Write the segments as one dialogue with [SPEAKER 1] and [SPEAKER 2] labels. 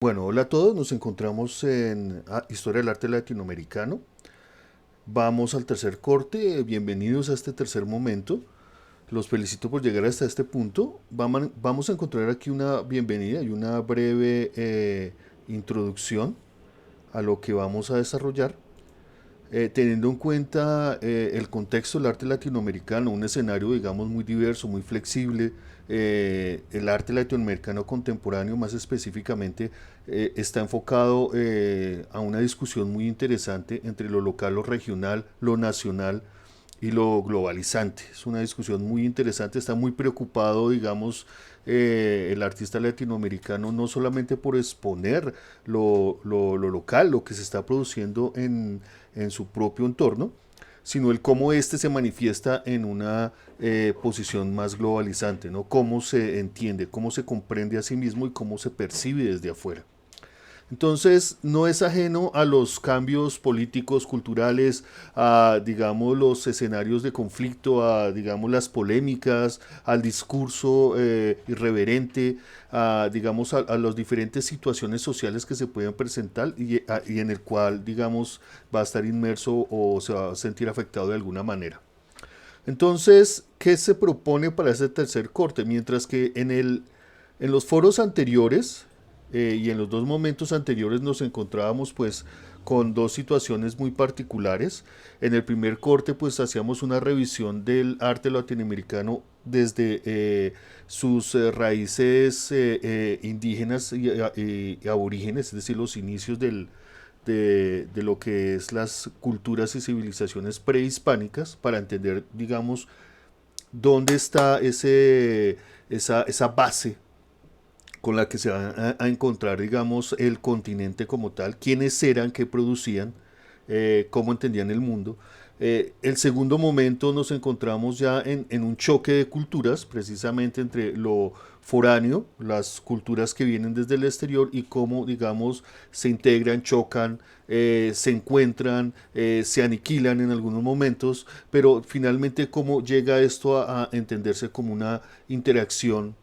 [SPEAKER 1] Bueno, hola a todos, nos encontramos en Historia del Arte Latinoamericano. Vamos al tercer corte, bienvenidos a este tercer momento. Los felicito por llegar hasta este punto. Vamos a encontrar aquí una bienvenida y una breve introducción a lo que vamos a desarrollar. Teniendo en cuenta el contexto del arte latinoamericano, un escenario, digamos, muy diverso, muy flexible, el arte latinoamericano contemporáneo, más específicamente, está enfocado a una discusión muy interesante entre lo local, lo regional, lo nacional y lo globalizante. Es una discusión muy interesante, está muy preocupado, digamos, el artista latinoamericano no solamente por exponer lo local, lo que se está produciendo en su propio entorno, sino el cómo éste se manifiesta en una posición más globalizante, ¿no? Cómo se entiende, cómo se comprende a sí mismo y cómo se percibe desde afuera. Entonces, no es ajeno a los cambios políticos, culturales, a, digamos, los escenarios de conflicto, a, digamos, las polémicas, al discurso irreverente, a, digamos, a las diferentes situaciones sociales que se pueden presentar y en el cual, digamos, va a estar inmerso o se va a sentir afectado de alguna manera. Entonces, ¿qué se propone para ese tercer corte? Mientras que en los foros anteriores y en los dos momentos anteriores nos encontrábamos pues con dos situaciones muy particulares. En el primer corte pues hacíamos una revisión del arte latinoamericano desde sus raíces indígenas y aborígenes, es decir, los inicios de lo que es las culturas y civilizaciones prehispánicas para entender, digamos, dónde está esa base con la que se va a encontrar, digamos, el continente como tal, quiénes eran, qué producían, cómo entendían el mundo. El segundo momento nos encontramos ya en un choque de culturas, precisamente entre lo foráneo, las culturas que vienen desde el exterior y cómo, digamos, se integran, chocan, se encuentran, se aniquilan en algunos momentos, pero finalmente cómo llega esto a entenderse como una interacción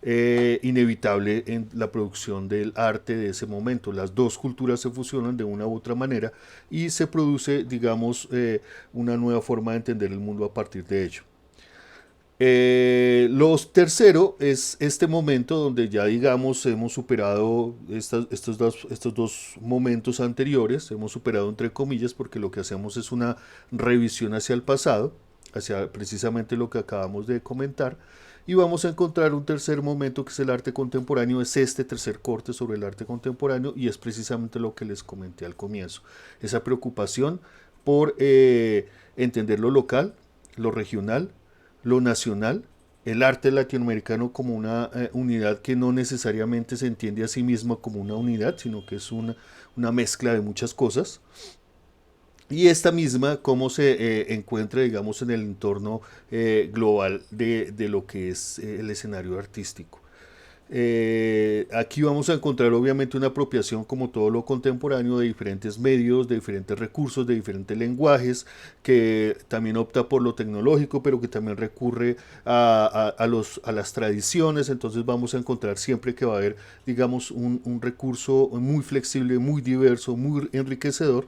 [SPEAKER 1] inevitable en la producción del arte de ese momento. Las dos culturas se fusionan de una u otra manera y se produce, digamos, una nueva forma de entender el mundo a partir de ello. Lo tercero es este momento donde ya digamos hemos superado estos dos momentos anteriores, hemos superado entre comillas porque lo que hacemos es una revisión hacia el pasado, hacia precisamente lo que acabamos de comentar, y vamos a encontrar un tercer momento que es el arte contemporáneo, es este tercer corte sobre el arte contemporáneo y es precisamente lo que les comenté al comienzo, esa preocupación por entender lo local, lo regional, lo nacional, el arte latinoamericano como una unidad que no necesariamente se entiende a sí misma como una unidad, sino que es una mezcla de muchas cosas. Y esta misma, cómo se encuentra, digamos, en el entorno global de lo que es el escenario artístico. Aquí vamos a encontrar obviamente una apropiación como todo lo contemporáneo de diferentes medios, de diferentes recursos, de diferentes lenguajes, que también opta por lo tecnológico, pero que también recurre a las tradiciones. Entonces vamos a encontrar siempre que va a haber, digamos, un recurso muy flexible, muy diverso, muy enriquecedor,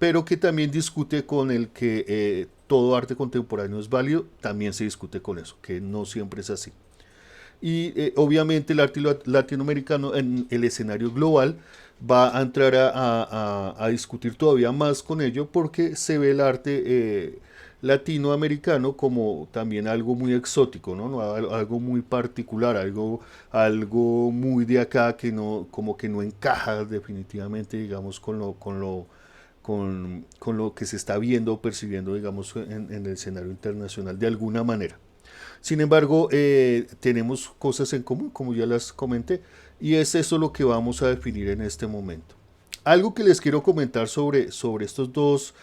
[SPEAKER 1] pero que también discute con el que todo arte contemporáneo es válido, también se discute con eso, que no siempre es así. Y obviamente el arte latinoamericano en el escenario global va a entrar a discutir todavía más con ello porque se ve el arte latinoamericano como también algo muy exótico, ¿no? Algo muy particular, algo muy de acá que no, como que no encaja definitivamente, digamos, con lo que se está viendo o percibiendo, digamos, en el escenario internacional de alguna manera. Sin embargo, tenemos cosas en común, como ya las comenté, y es eso lo que vamos a definir en este momento. Algo que les quiero comentar sobre estos dos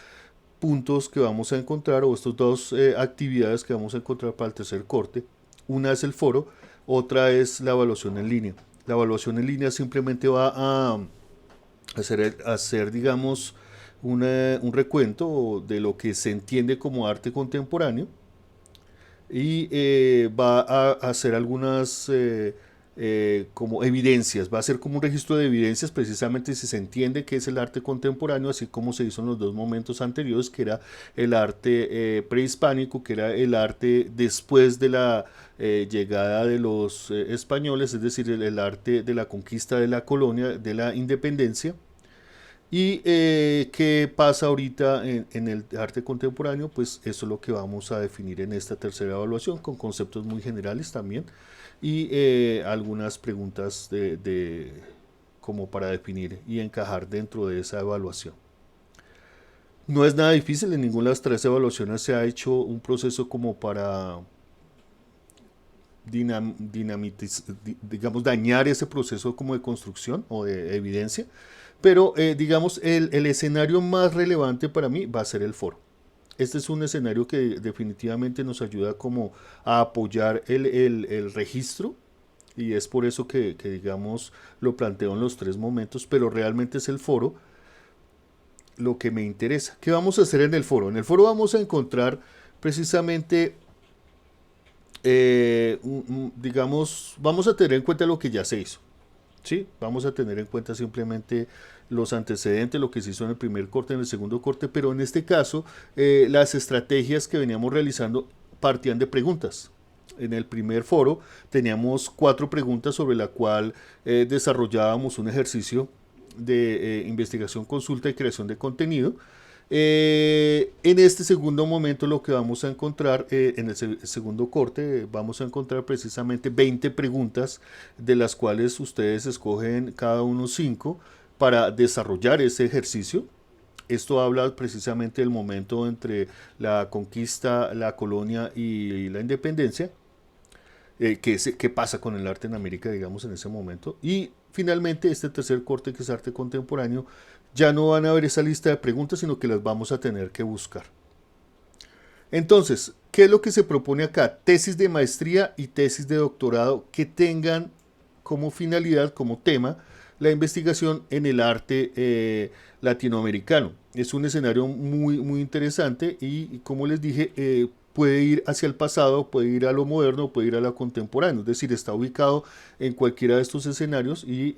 [SPEAKER 1] puntos que vamos a encontrar, o estas dos actividades que vamos a encontrar para el tercer corte. Una es el foro, otra es la evaluación en línea. La evaluación en línea simplemente va a hacer digamos, un recuento de lo que se entiende como arte contemporáneo y va a hacer algunas como evidencias, va a ser como un registro de evidencias precisamente si se entiende qué es el arte contemporáneo, así como se hizo en los dos momentos anteriores, que era el arte prehispánico, que era el arte después de la llegada de los españoles, es decir, el arte de la conquista de la colonia, de la independencia. ¿Y qué pasa ahorita en el arte contemporáneo? Pues eso es lo que vamos a definir en esta tercera evaluación, con conceptos muy generales también y algunas preguntas como para definir y encajar dentro de esa evaluación. No es nada difícil, en ninguna de las tres evaluaciones se ha hecho un proceso como para digamos, dañar ese proceso como de construcción o de evidencia, pero digamos, el escenario más relevante para mí va a ser el foro. Este es un escenario que definitivamente nos ayuda como a apoyar el registro y es por eso que, digamos, lo planteo en los tres momentos, pero realmente es el foro lo que me interesa. ¿Qué vamos a hacer en el foro? En el foro vamos a encontrar precisamente, digamos, vamos a tener en cuenta lo que ya se hizo. ¿Sí? Vamos a tener en cuenta simplemente los antecedentes, lo que se hizo en el primer corte, en el segundo corte, pero en este caso las estrategias que veníamos realizando partían de preguntas. En el primer foro teníamos 4 preguntas sobre la cual desarrollábamos un ejercicio de investigación, consulta y creación de contenido. En este segundo momento lo que vamos a encontrar, en el segundo corte, vamos a encontrar precisamente 20 preguntas de las cuales ustedes escogen cada uno 5 para desarrollar ese ejercicio. Esto habla precisamente del momento entre la conquista, la colonia y la independencia. Qué pasa con el arte en América, digamos, en ese momento. Y finalmente, este tercer corte, que es arte contemporáneo, ya no van a ver esa lista de preguntas, sino que las vamos a tener que buscar. Entonces, ¿qué es lo que se propone acá? Tesis de maestría y tesis de doctorado que tengan como finalidad, como tema, la investigación en el arte latinoamericano. Es un escenario muy, muy interesante y como les dije, puede ir hacia el pasado, puede ir a lo moderno, puede ir a lo contemporáneo. Es decir, está ubicado en cualquiera de estos escenarios y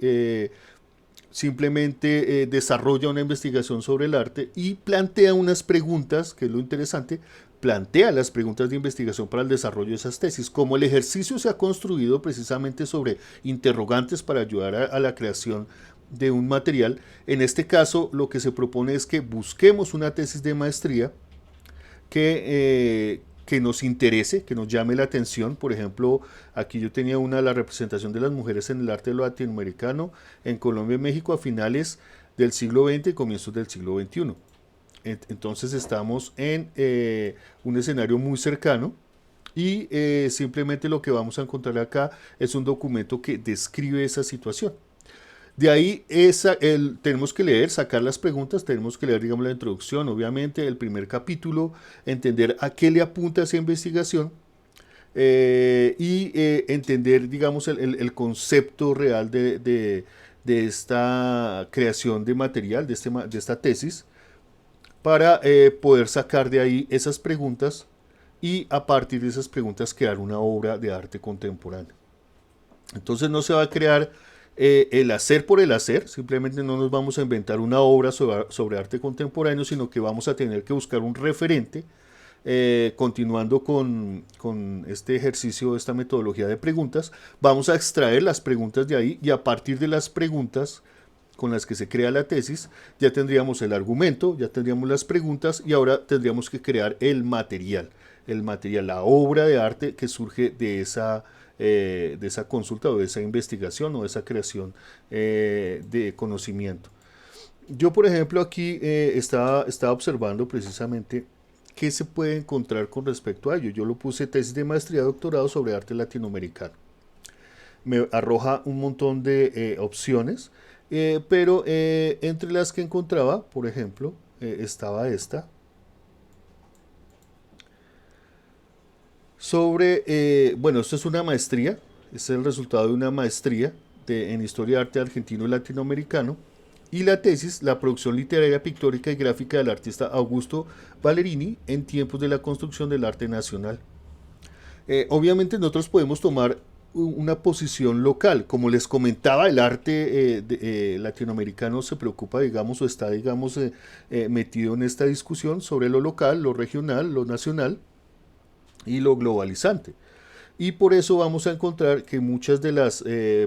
[SPEAKER 1] simplemente desarrolla una investigación sobre el arte y plantea unas preguntas, que es lo interesante, plantea las preguntas de investigación para el desarrollo de esas tesis. Como el ejercicio se ha construido precisamente sobre interrogantes para ayudar a la creación de un material, en este caso lo que se propone es que busquemos una tesis de maestría que nos interese, que nos llame la atención. Por ejemplo, aquí yo tenía una, la representación de las mujeres en el arte latinoamericano en Colombia y México a finales del siglo XX y comienzos del siglo XXI. Entonces estamos en un escenario muy cercano y simplemente lo que vamos a encontrar acá es un documento que describe esa situación. De ahí tenemos que leer, sacar las preguntas, tenemos que leer, digamos, la introducción, obviamente, el primer capítulo, entender a qué le apunta esa investigación y entender, digamos, el concepto real de esta creación de material, de esta tesis, para poder sacar de ahí esas preguntas y a partir de esas preguntas crear una obra de arte contemporáneo. Entonces no se va a crear el hacer por el hacer, simplemente no nos vamos a inventar una obra sobre arte contemporáneo, sino que vamos a tener que buscar un referente, continuando con este ejercicio, esta metodología de preguntas, vamos a extraer las preguntas de ahí y a partir de las preguntas con las que se crea la tesis, ya tendríamos el argumento, ya tendríamos las preguntas y ahora tendríamos que crear el material, la obra de arte que surge de esa consulta o de esa investigación o de esa creación de conocimiento. Yo, por ejemplo, aquí estaba observando precisamente qué se puede encontrar con respecto a ello. Yo lo puse tesis de maestría, doctorado sobre arte latinoamericano. Me arroja un montón de opciones, pero entre las que encontraba, por ejemplo, estaba esta, sobre, bueno, esto es una maestría, es el resultado de una maestría en Historia de Arte Argentino y Latinoamericano, y la tesis, la producción literaria, pictórica y gráfica del artista Augusto Valerini en tiempos de la construcción del arte nacional. Obviamente nosotros podemos tomar una posición local. Como les comentaba, el arte latinoamericano se preocupa, digamos, o está, digamos, metido en esta discusión sobre lo local, lo regional, lo nacional y lo globalizante. Y por eso vamos a encontrar que muchas de las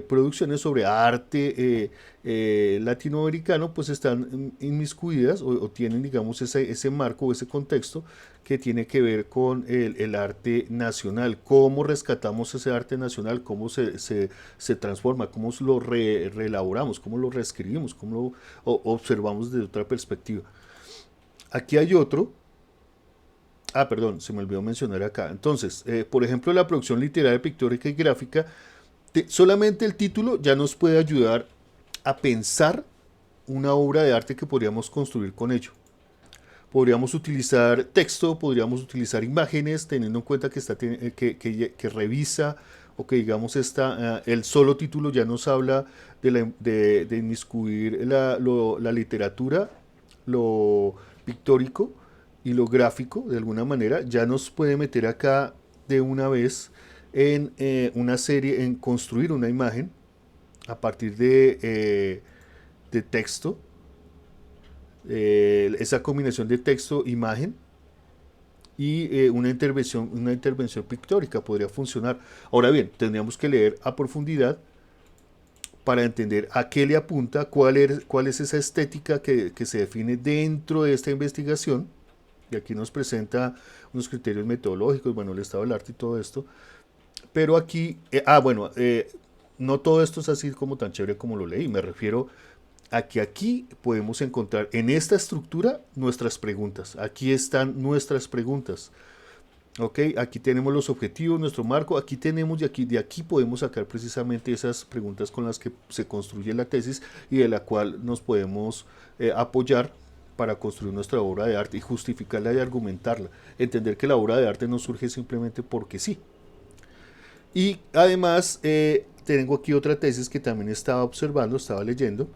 [SPEAKER 1] producciones sobre arte latinoamericano pues están inmiscuidas o tienen digamos ese marco o ese contexto que tiene que ver con el arte nacional, cómo rescatamos ese arte nacional, cómo se transforma, cómo lo reelaboramos, cómo lo reescribimos, cómo lo observamos desde otra perspectiva. Aquí hay otro. Ah, perdón, se me olvidó mencionar acá. Entonces, por ejemplo, la producción literaria, pictórica y gráfica, solamente el título ya nos puede ayudar a pensar una obra de arte que podríamos construir con ello. Podríamos utilizar texto, podríamos utilizar imágenes, teniendo en cuenta que, que revisa o que digamos el solo título ya nos habla de inmiscuir la literatura, lo pictórico y lo gráfico de alguna manera, ya nos puede meter acá de una vez en una serie, en construir una imagen a partir de texto, esa combinación de texto-imagen y una intervención pictórica podría funcionar. Ahora bien, tendríamos que leer a profundidad para entender a qué le apunta, cuál es esa estética que se define dentro de esta investigación. Y aquí nos presenta unos criterios metodológicos, bueno, el estado del arte y todo esto. Pero aquí, bueno, no todo esto es así como tan chévere como lo leí. Me refiero a que aquí podemos encontrar en esta estructura nuestras preguntas. Aquí están nuestras preguntas. Ok, aquí tenemos los objetivos, nuestro marco, aquí tenemos de aquí podemos sacar precisamente esas preguntas con las que se construye la tesis y de la cual nos podemos apoyar para construir nuestra obra de arte y justificarla y argumentarla. Entender que la obra de arte no surge simplemente porque sí. Y además tengo aquí otra tesis que también estaba observando, estaba leyendo,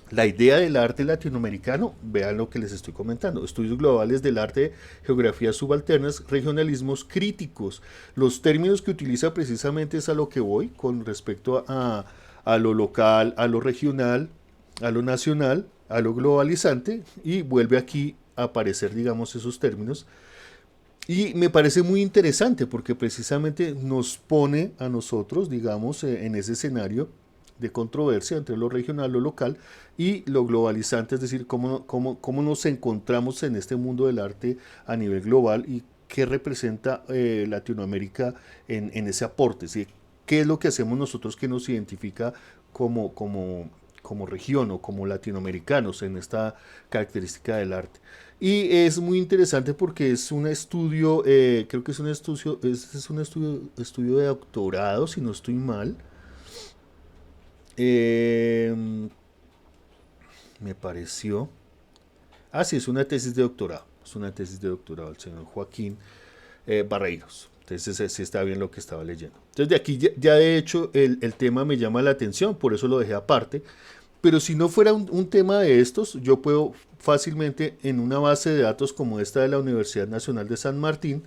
[SPEAKER 1] la idea del arte latinoamericano, vean lo que les estoy comentando, estudios globales del arte, geografías subalternas, regionalismos críticos. Los términos que utiliza precisamente es a lo que voy con respecto a lo local, a lo regional, a lo nacional, a lo globalizante y vuelve aquí a aparecer, digamos, esos términos. Y me parece muy interesante porque precisamente nos pone a nosotros, digamos, en ese escenario de controversia entre lo regional, lo local y lo globalizante, es decir, cómo nos encontramos en este mundo del arte a nivel global y qué representa Latinoamérica en ese aporte, ¿sí? ¿Qué es lo que hacemos nosotros que nos identifica como región o como latinoamericanos en esta característica del arte? Y es muy interesante porque es un estudio, creo que es un estudio de doctorado, si no estoy mal. Eh, Me pareció. Ah, sí, es una tesis de doctorado. Es una tesis de doctorado del señor Joaquín Barreiros. Entonces sí está bien lo que estaba leyendo. Entonces de aquí ya de hecho el tema me llama la atención, por eso lo dejé aparte. Pero si no fuera un tema de estos, yo puedo fácilmente en una base de datos como esta de la Universidad Nacional de San Martín,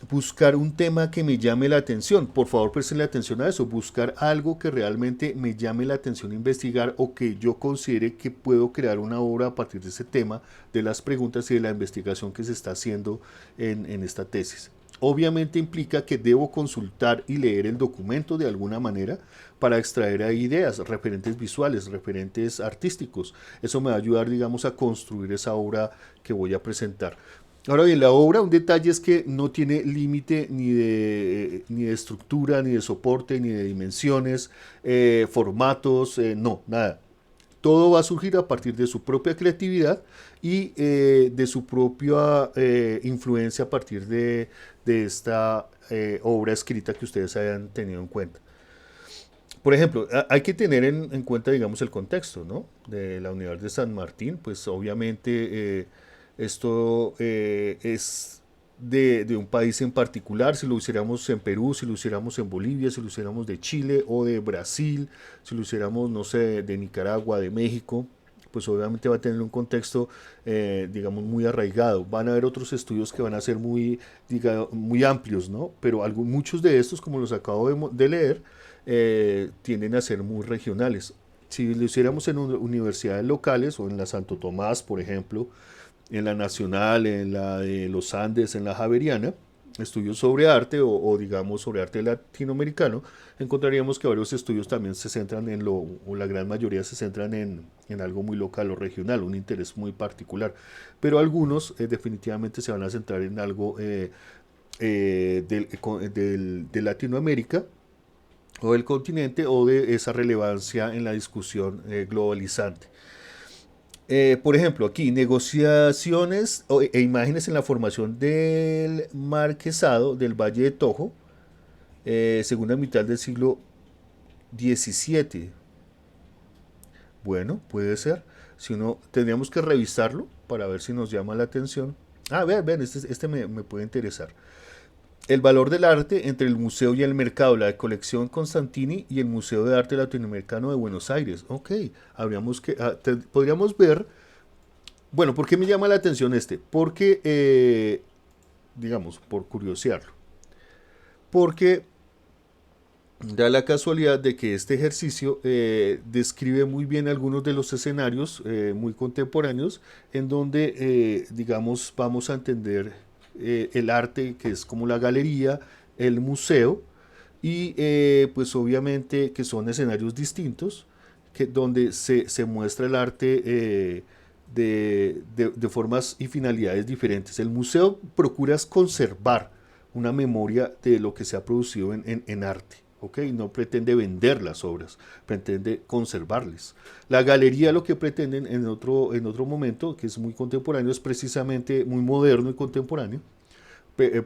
[SPEAKER 1] buscar un tema que me llame la atención. Por favor, prestenle atención a eso. Buscar algo que realmente me llame la atención investigar o que yo considere que puedo crear una obra a partir de ese tema, de las preguntas y de la investigación que se está haciendo en esta tesis. Obviamente implica que debo consultar y leer el documento de alguna manera para extraer ahí ideas, referentes visuales, referentes artísticos. Eso me va a ayudar, digamos, a construir esa obra que voy a presentar. Ahora bien, la obra, un detalle es que no tiene límite ni de estructura, ni de soporte, ni de dimensiones, formatos, no, nada. Todo va a surgir a partir de su propia creatividad y de su propia influencia a partir de esta obra escrita que ustedes hayan tenido en cuenta. Por ejemplo, hay que tener en cuenta, digamos, el contexto, ¿no? De la Universidad de San Martín, pues obviamente esto es de un país en particular, si lo hiciéramos en Perú, si lo hiciéramos en Bolivia, si lo hiciéramos de Chile o de Brasil, si lo hiciéramos, no sé, de Nicaragua, de México, pues obviamente va a tener un contexto, digamos, muy arraigado. Van a haber otros estudios que van a ser muy, muy amplios, ¿no? Pero muchos de estos, como los acabo de leer, tienden a ser muy regionales. Si lo hiciéramos en universidades locales o en la Santo Tomás, por ejemplo, en la Nacional, en la de los Andes, en la Javeriana, estudios sobre arte o digamos sobre arte latinoamericano, encontraríamos que varios estudios también se centran en lo, o la gran mayoría se centran en algo muy local o regional, un interés muy particular. Pero algunos definitivamente se van a centrar en algo de Latinoamérica o del continente o de esa relevancia en la discusión globalizante. Por ejemplo, aquí, negociaciones e imágenes en la formación del marquesado del Valle de Tojo, segunda mitad del siglo XVII. Bueno, puede ser. Si uno, tendríamos que revisarlo para ver si nos llama la atención. Ah, vean, vean, este me puede interesar. El valor del arte entre el museo y el mercado, la colección Constantini y el Museo de Arte Latinoamericano de Buenos Aires. Ok, habríamos que, podríamos ver. Bueno, ¿por qué me llama la atención este? Porque, digamos, por curiosearlo. Porque da la casualidad de que este ejercicio describe muy bien algunos de los escenarios muy contemporáneos en donde, digamos, vamos a entender el arte, que es como la galería, el museo, y pues obviamente que son escenarios distintos, donde se muestra el arte de formas y finalidades diferentes. El museo procura conservar una memoria de lo que se ha producido en arte. ¿Okay? No pretende vender las obras, pretende conservarles. La galería lo que pretenden en otro momento, que es muy contemporáneo, es precisamente muy moderno y contemporáneo,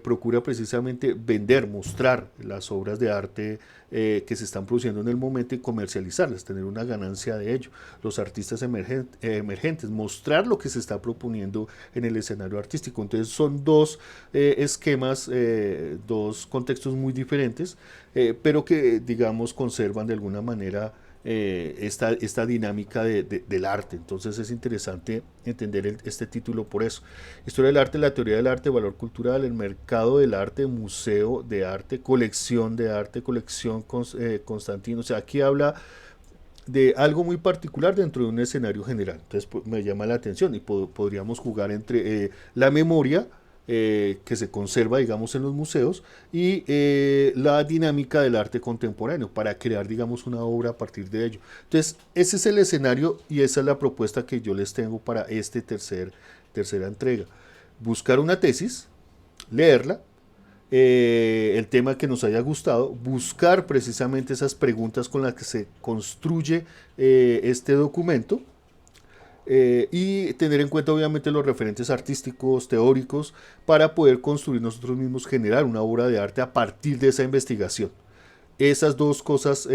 [SPEAKER 1] procura precisamente vender, mostrar las obras de arte que se están produciendo en el momento y comercializarlas, tener una ganancia de ello. Los artistas emergentes, mostrar lo que se está proponiendo en el escenario artístico. Entonces son dos esquemas, dos contextos muy diferentes, pero que digamos conservan de alguna manera esta dinámica del arte. Entonces es interesante entender este título por eso. Historia del arte, la teoría del arte, valor cultural, el mercado del arte, museo de arte, colección Constantino. O sea, aquí habla de algo muy particular dentro de un escenario general. Entonces me llama la atención y podríamos jugar entre la memoria que se conserva, digamos, en los museos y la dinámica del arte contemporáneo para crear, digamos, una obra a partir de ello. Entonces, ese es el escenario y esa es la propuesta que yo les tengo para este tercera entrega. Buscar una tesis, leerla, el tema que nos haya gustado, buscar precisamente esas preguntas con las que se construye este documento y tener en cuenta obviamente los referentes artísticos, teóricos, para poder construir nosotros mismos, generar una obra de arte a partir de esa investigación. Esas dos cosas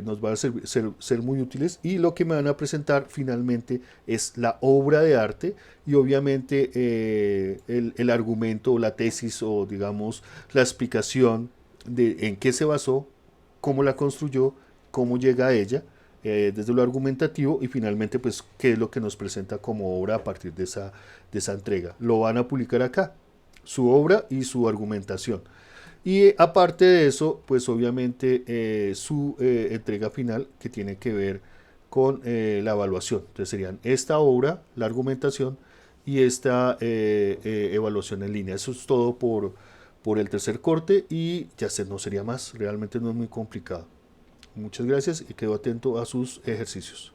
[SPEAKER 1] nos van a ser muy útiles y lo que me van a presentar finalmente es la obra de arte y obviamente el argumento o la tesis o digamos la explicación de en qué se basó, cómo la construyó, cómo llega a ella desde lo argumentativo y finalmente pues qué es lo que nos presenta como obra a partir de esa entrega. Lo van a publicar acá, su obra y su argumentación. Y aparte de eso, pues obviamente su entrega final que tiene que ver con la evaluación. Entonces serían esta obra, la argumentación y esta evaluación en línea. Eso es todo por el tercer corte y ya no sería más. Realmente no es muy complicado. Muchas gracias y quedo atento a sus ejercicios.